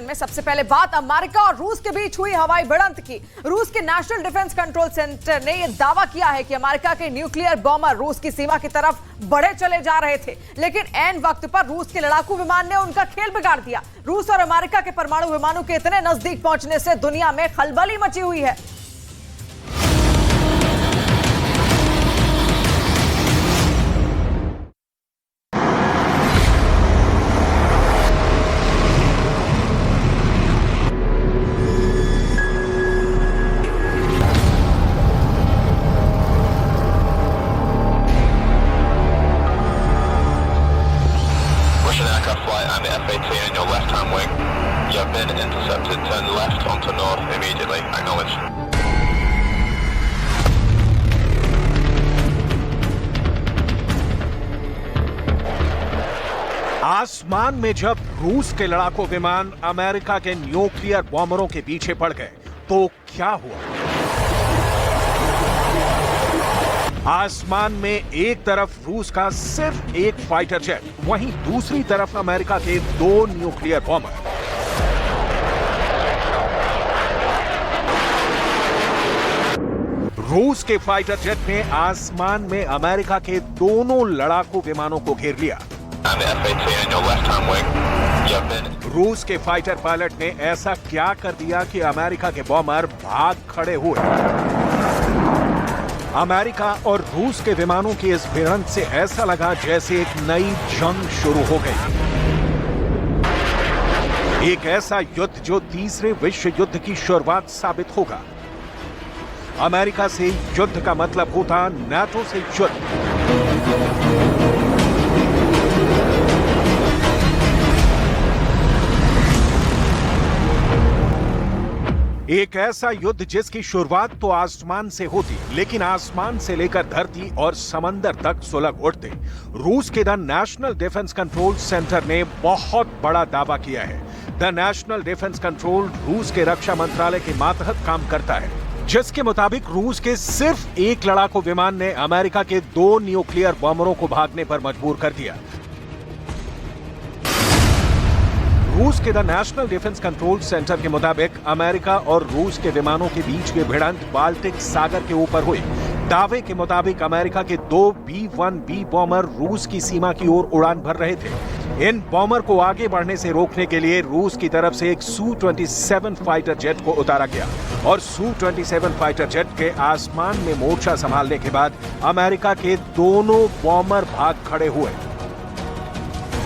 में सबसे पहले बात अमेरिका और रूस के बीच हुई हवाई भिड़ंत की। रूस के नेशनल डिफेंस कंट्रोल सेंटर ने यह दावा किया है कि अमेरिका के न्यूक्लियर बॉम्बर रूस की सीमा की तरफ बढ़े चले जा रहे थे, लेकिन ऐन वक्त पर रूस के लड़ाकू विमान ने उनका खेल बिगाड़ दिया। रूस और अमेरिका के परमाणु विमानों के इतने नजदीक पहुंचने से दुनिया में खलबली मची हुई है। आसमान में जब रूस के लड़ाकू विमान अमेरिका के न्यूक्लियर बॉम्बरों के पीछे पड़ गए तो क्या हुआ? आसमान में एक तरफ रूस का सिर्फ एक फाइटर जेट, वहीं दूसरी तरफ अमेरिका के 2 न्यूक्लियर बॉम्बर। रूस के फाइटर जेट ने आसमान में अमेरिका के दोनों लड़ाकू विमानों को घेर लिया। रूस के फाइटर पायलट ने ऐसा क्या कर दिया कि अमेरिका के बॉम्बर भाग खड़े हुए। अमेरिका और रूस के विमानों की इस भिड़ंत से ऐसा लगा जैसे एक नई जंग शुरू हो गई। एक ऐसा युद्ध जो तीसरे विश्व युद्ध की शुरुआत साबित होगा। अमेरिका से युद्ध का मतलब होता नाटो से युद्ध। एक ऐसा युद्ध जिसकी शुरुआत तो आसमान से होती, लेकिन आसमान से लेकर धरती और समंदर तक सुलग उठते। रूस के the national defence control centre ने बहुत बड़ा दावा किया है। द नेशनल डिफेंस कंट्रोल रूस के रक्षा मंत्रालय के मातहत काम करता है, जिसके मुताबिक रूस के सिर्फ एक लड़ाकू विमान ने अमेरिका के 2 न्यूक्लियर बॉम्बरों को भागने पर मजबूर कर दिया। रूस के the national defence control centre के मुताबिक अमेरिका और रूस के विमानों के बीच की भिड़ंत बाल्टिक सागर के ऊपर हुई। दावे के मुताबिक अमेरिका के 2 B-1B बॉम्बर रूस की सीमा की ओर उड़ान भर रहे थे। इन बॉम्बर को आगे बढ़ने से रोकने के लिए रूस की तरफ से एक Su-27 फाइटर जेट को उतारा गया और Su-27 फाइटर जेट के आसमान में मोर्चा संभालने के बाद अमेरिका के दोनों बॉम्बर भाग खड़े हुए।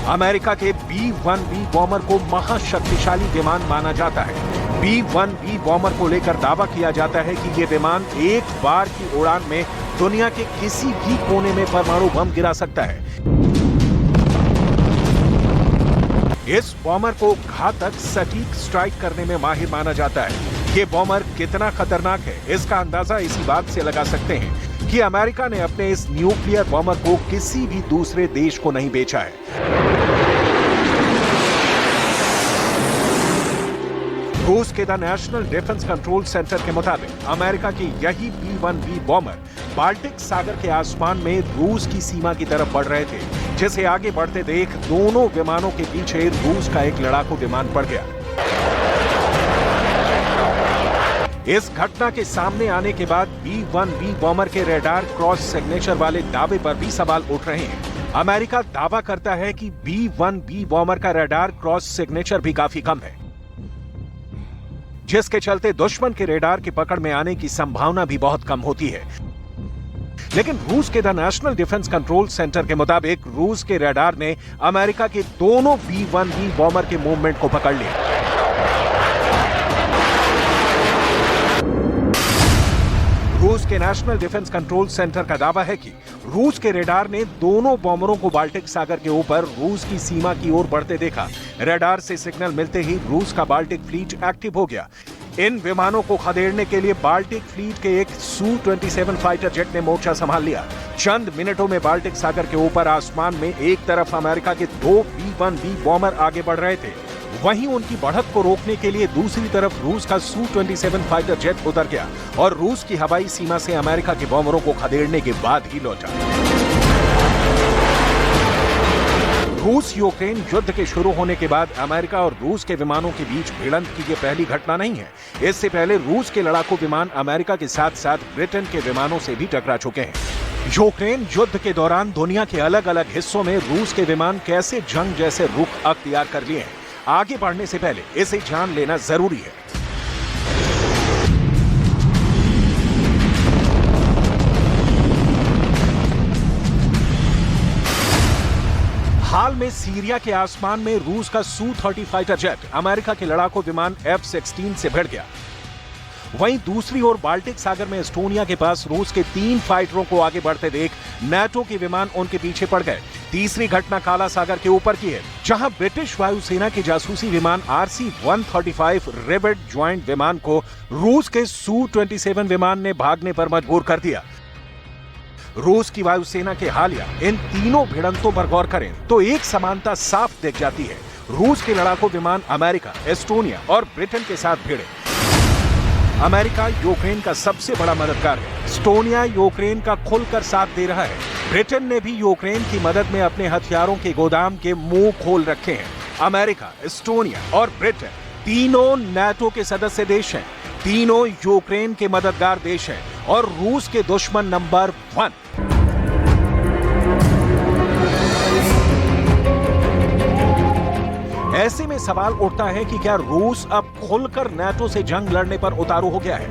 अमेरिका के B-1B बॉम्बर को महाशक्तिशाली विमान माना जाता है। B-1B बॉम्बर को लेकर दावा किया जाता है कि ये विमान एक बार की उड़ान में दुनिया के किसी भी कोने में परमाणु बम गिरा सकता है। इस बॉम्बर को घातक सटीक स्ट्राइक करने में माहिर माना जाता है। ये बॉम्बर कितना खतरनाक है, इसका अंदाजा इसी बात से लगा सकते हैं कि अमेरिका ने अपने इस न्यूक्लियर बॉम्बर को किसी भी दूसरे देश को नहीं बेचा है। रूस के the national defence control centre के मुताबिक अमेरिका की यही B-1B बॉम्बर बाल्टिक सागर के आसमान में रूस की सीमा की तरफ बढ़ रहे थे, जिसे आगे बढ़ते देख दोनों विमानों के पीछे रूस का एक लड़ाकू विमान पड़ गया। इस घटना के सामने आने के बाद B-1B बॉम्बर के रडार क्रॉस सिग्नेचर वाले दावे पर भी सवाल उठ रहे हैं। अमेरिका दावा करता है कि B-1B बॉम्बर का रडार क्रॉस सिग्नेचर भी काफी कम है, जिसके चलते दुश्मन के रेडार की पकड़ में आने की संभावना भी बहुत कम होती है। लेकिन रूस के the national defence control centre के मुताबिक रूस के रेडार ने अमेरिका के दोनों B-1B बॉम्बर के मूवमेंट को पकड़ लिया। रूस के नेशनल डिफेंस कंट्रोल सेंटर का दावा है कि रूस के रेडार ने दोनों बॉम्बरों को बाल्टिक सागर के ऊपर रूस की सीमा की ओर बढ़ते देखा। रेडार से सिग्नल मिलते ही रूस का बाल्टिक फ्लीट एक्टिव हो गया। इन विमानों को खदेड़ने के लिए बाल्टिक फ्लीट के एक Su-27 फाइटर जेट ने मोर्चा संभाल लिया। चंद मिनटों में बाल्टिक सागर के ऊपर आसमान में एक तरफ अमेरिका के 2 B-1B बॉम्बर आगे बढ़ रहे थे, वहीं उनकी बढ़त को रोकने के लिए दूसरी तरफ रूस का Su-27 फाइटर जेट उतर गया और रूस की हवाई सीमा से अमेरिका के बॉम्बरों को खदेड़ने के बाद ही लौटा। रूस यूक्रेन युद्ध के शुरू होने के बाद अमेरिका और रूस के विमानों के बीच भिड़ंत की ये पहली घटना नहीं है। इससे पहले रूस के लड़ाकू विमान अमेरिका के साथ साथ ब्रिटेन के विमानों से भी टकरा चुके हैं। यूक्रेन युद्ध के दौरान दुनिया के अलग अलग हिस्सों में रूस के विमान कैसे जंग जैसे रुख अख्तियार कर लिए हैं, आगे बढ़ने से पहले इसे जान लेना जरूरी है। हाल में सीरिया के आसमान में रूस का Su-30 फाइटर जेट अमेरिका के लड़ाकू विमान F-16 से भिड़ गया। वहीं दूसरी ओर बाल्टिक सागर में एस्टोनिया के पास रूस के 3 फाइटरों को आगे बढ़ते देख नाटो के विमान उनके पीछे पड़ गए। तीसरी घटना काला सागर के ऊपर की है, जहां ब्रिटिश वायुसेना के जासूसी विमान RC-135 रिवेट ज्वाइंट विमान को रूस के Su-27 विमान ने भागने पर मजबूर कर दिया। रूस की वायुसेना के हालिया इन तीनों भिड़ंतों पर गौर करें तो एक समानता साफ दिख जाती है। रूस के लड़ाकू विमान अमेरिका, एस्टोनिया और ब्रिटेन के साथ भिड़े। अमेरिका यूक्रेन का सबसे बड़ा मददगार है। एस्टोनिया यूक्रेन का खुलकर साथ दे रहा है। ब्रिटेन ने भी यूक्रेन की मदद में अपने हथियारों के गोदाम के मुंह खोल रखे हैं। अमेरिका, एस्टोनिया और ब्रिटेन तीनों नाटो के सदस्य देश हैं। तीनों यूक्रेन के मददगार देश हैं और रूस के दुश्मन नंबर 1। ऐसे में सवाल उठता है कि क्या रूस अब खुलकर नाटो से जंग लड़ने पर उतारू हो गया है?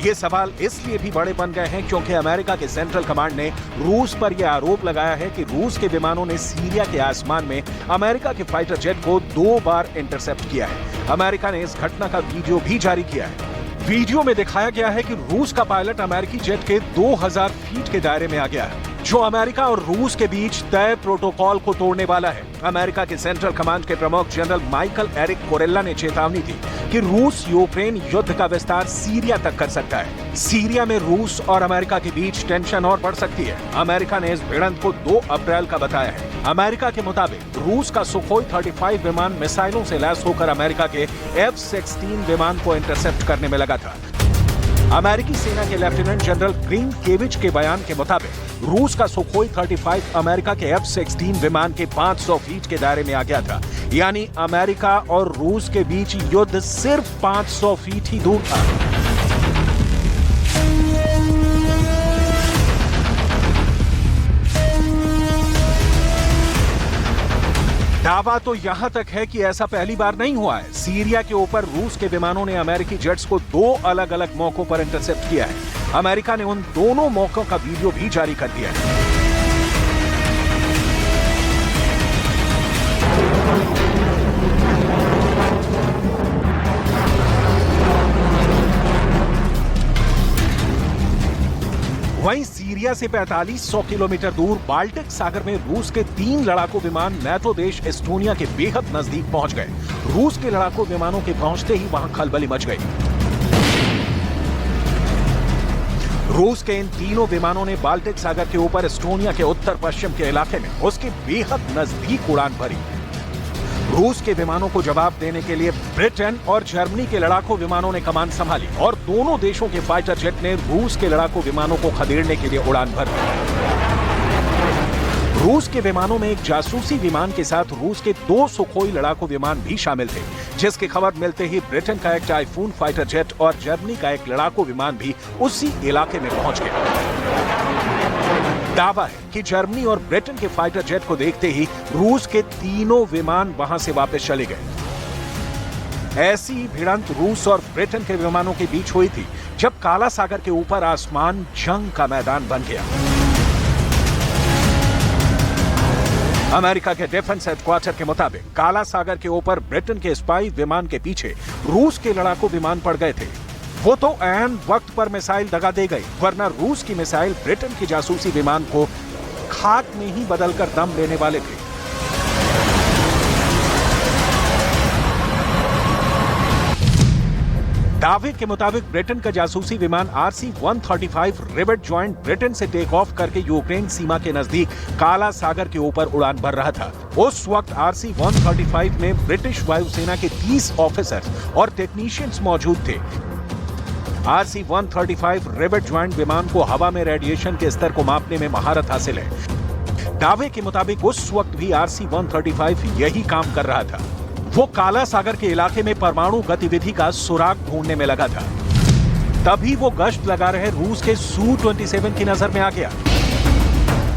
ये सवाल इसलिए भी बड़े बन गए हैं क्योंकि अमेरिका के सेंट्रल कमांड ने रूस पर यह आरोप लगाया है कि रूस के विमानों ने सीरिया के आसमान में अमेरिका के फाइटर जेट को 2 बार इंटरसेप्ट किया है। अमेरिका ने इस घटना का वीडियो भी जारी किया है। वीडियो में दिखाया गया है कि रूस का पायलट अमेरिकी जेट के 2000 फीट के दायरे में आ गया है, जो अमेरिका और रूस के बीच तय प्रोटोकॉल को तोड़ने वाला है। अमेरिका के सेंट्रल कमांड के प्रमुख जनरल माइकल एरिक कोरेला ने चेतावनी दी कि रूस यूक्रेन युद्ध का विस्तार सीरिया तक कर सकता है। सीरिया में रूस और अमेरिका के बीच टेंशन और बढ़ सकती है। अमेरिका ने इस भिड़ंत को 2 अप्रैल का बताया है। अमेरिका के मुताबिक रूस का Su-35 विमान मिसाइलों से लैस होकर अमेरिका के F-16 विमान को इंटरसेप्ट करने में लगा था। अमेरिकी सेना के लेफ्टिनेंट जनरल ग्रीनकेविच के बयान के मुताबिक रूस का Su-35 अमेरिका के F-16 विमान के 500 फीट के दायरे में आ गया था, यानी अमेरिका और रूस के बीच युद्ध सिर्फ 500 फीट ही दूर था। दावा तो यहां तक है कि ऐसा पहली बार नहीं हुआ है। सीरिया के ऊपर रूस के विमानों ने अमेरिकी जेट्स को 2 अलग अलग मौकों पर इंटरसेप्ट किया है। अमेरिका ने उन दोनों मौकों का वीडियो भी जारी कर दिया है। वहीं सीरिया से 4500 किलोमीटर दूर बाल्टिक सागर में रूस के 3 लड़ाकू विमान नाटो देश एस्टोनिया के बेहद नजदीक पहुंच गए। रूस के लड़ाकू विमानों के पहुंचते ही वहां खलबली मच गई। रूस के इन तीनों विमानों ने बाल्टिक सागर के ऊपर एस्टोनिया के उत्तर पश्चिम के इलाके में उसके बेहद नजदीक उड़ान भरी। रूस के विमानों को जवाब देने के लिए ब्रिटेन और जर्मनी के लड़ाकू विमानों ने कमान संभाली और दोनों देशों के फाइटर जेट ने रूस के लड़ाकू विमानों को खदेड़ने के लिए उड़ान भर दी। रूस के विमानों में एक जासूसी विमान के साथ रूस के 2 सुखोई लड़ाकू विमान भी शामिल थे, जिसकी खबर मिलते ही ब्रिटेन का एक टाइफून फाइटर जेट और जर्मनी का एक लड़ाकू विमान भी उसी इलाके में पहुंच गया। दावा है कि जर्मनी और ब्रिटेन के फाइटर जेट को देखते ही रूस के तीनों विमान वहां से वापस चले गए। ऐसी भिड़ंत रूस और ब्रिटेन के विमानों के बीच हुई थी जब काला सागर के ऊपर आसमान जंग का मैदान बन गया। अमेरिका के डिफेंस हेडक्वार्टर के मुताबिक काला सागर के ऊपर ब्रिटेन के स्पाई विमान के पीछे रूस के लड़ाकू विमान पड़ गए थे। वो तो ऐन वक्त पर मिसाइल दगा दे गई, वरना रूस की मिसाइल ब्रिटेन के जासूसी विमान को खाक में ही बदलकर दम लेने वाले थे। दावे के मुताबिक ब्रिटेन का जासूसी विमान RC-135 रिवेट ज्वाइंट ब्रिटेन से टेक ऑफ करके यूक्रेन सीमा के नजदीक काला सागर के ऊपर उड़ान भर रहा था। उस वक्त RC-135 में ब्रिटिश वायुसेना के 30 ऑफिसर्स और टेक्नीशियंस मौजूद थे। RC-135 रिवेट ज्वाइंट विमान को हवा में रेडिएशन के स्तर को मापने में महारत हासिल है। दावे के मुताबिक उस वक्त भी RC-135 यही काम कर रहा था। वो काला सागर के इलाके में परमाणु गतिविधि का सुराग ढूंढने में लगा था। तभी वो गश्त लगा रहे रूस के Su-27 की नजर में आ गया।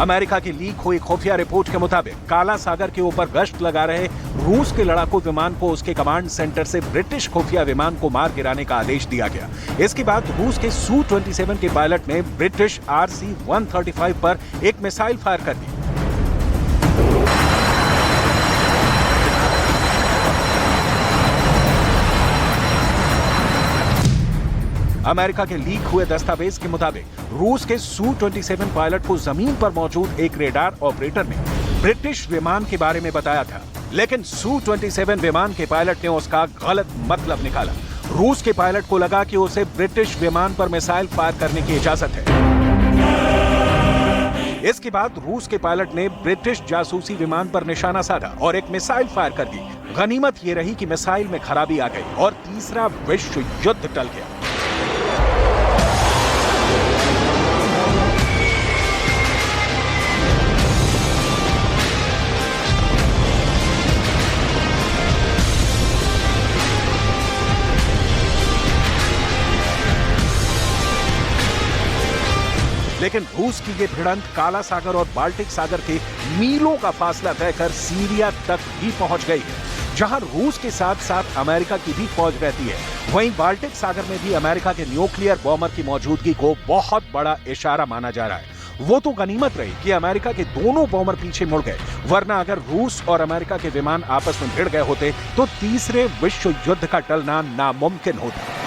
अमेरिका की लीक हुई खुफिया रिपोर्ट के मुताबिक काला सागर के ऊपर गश्त लगा रहे रूस के लड़ाकू विमान को उसके कमांड सेंटर से ब्रिटिश खुफिया विमान को मार गिराने का आदेश दिया गया। इसके बाद रूस के Su-27 के पायलट ने ब्रिटिश RC-135 पर एक मिसाइल फायर कर दी। अमेरिका के लीक हुए दस्तावेज के मुताबिक रूस के Su-27 पायलट को जमीन पर मौजूद एक रेडार ऑपरेटर ने ब्रिटिश विमान के बारे में बताया था, लेकिन Su-27 विमान के पायलट ने उसका गलत मतलब निकाला। रूस के पायलट को लगा कि उसे ब्रिटिश विमान पर मिसाइल फायर करने की इजाजत है। इसके बाद रूस के पायलट ने ब्रिटिश जासूसी विमान पर निशाना साधा और एक मिसाइल फायर कर दी। गनीमत यह रही कि मिसाइल में खराबी आ गई और तीसरा विश्व युद्ध टल गया। लेकिन रूस की ये भिड़ंत काला सागर और बाल्टिक सागर के मीलों का फासला तय कर सीरिया तक भी पहुंच गई है, जहां रूस के साथ साथ अमेरिका की भी फौज रहती है। वहीं बाल्टिक सागर में भी अमेरिका के न्यूक्लियर बॉम्बर की मौजूदगी को बहुत बड़ा इशारा माना जा रहा है। वो तो गनीमत रही कि अमेरिका के दोनों बॉम्बर पीछे मुड़ गए, वरना अगर रूस और अमेरिका के विमान आपस में भिड़ गए होते तो तीसरे विश्व युद्ध का टलना नामुमकिन होता।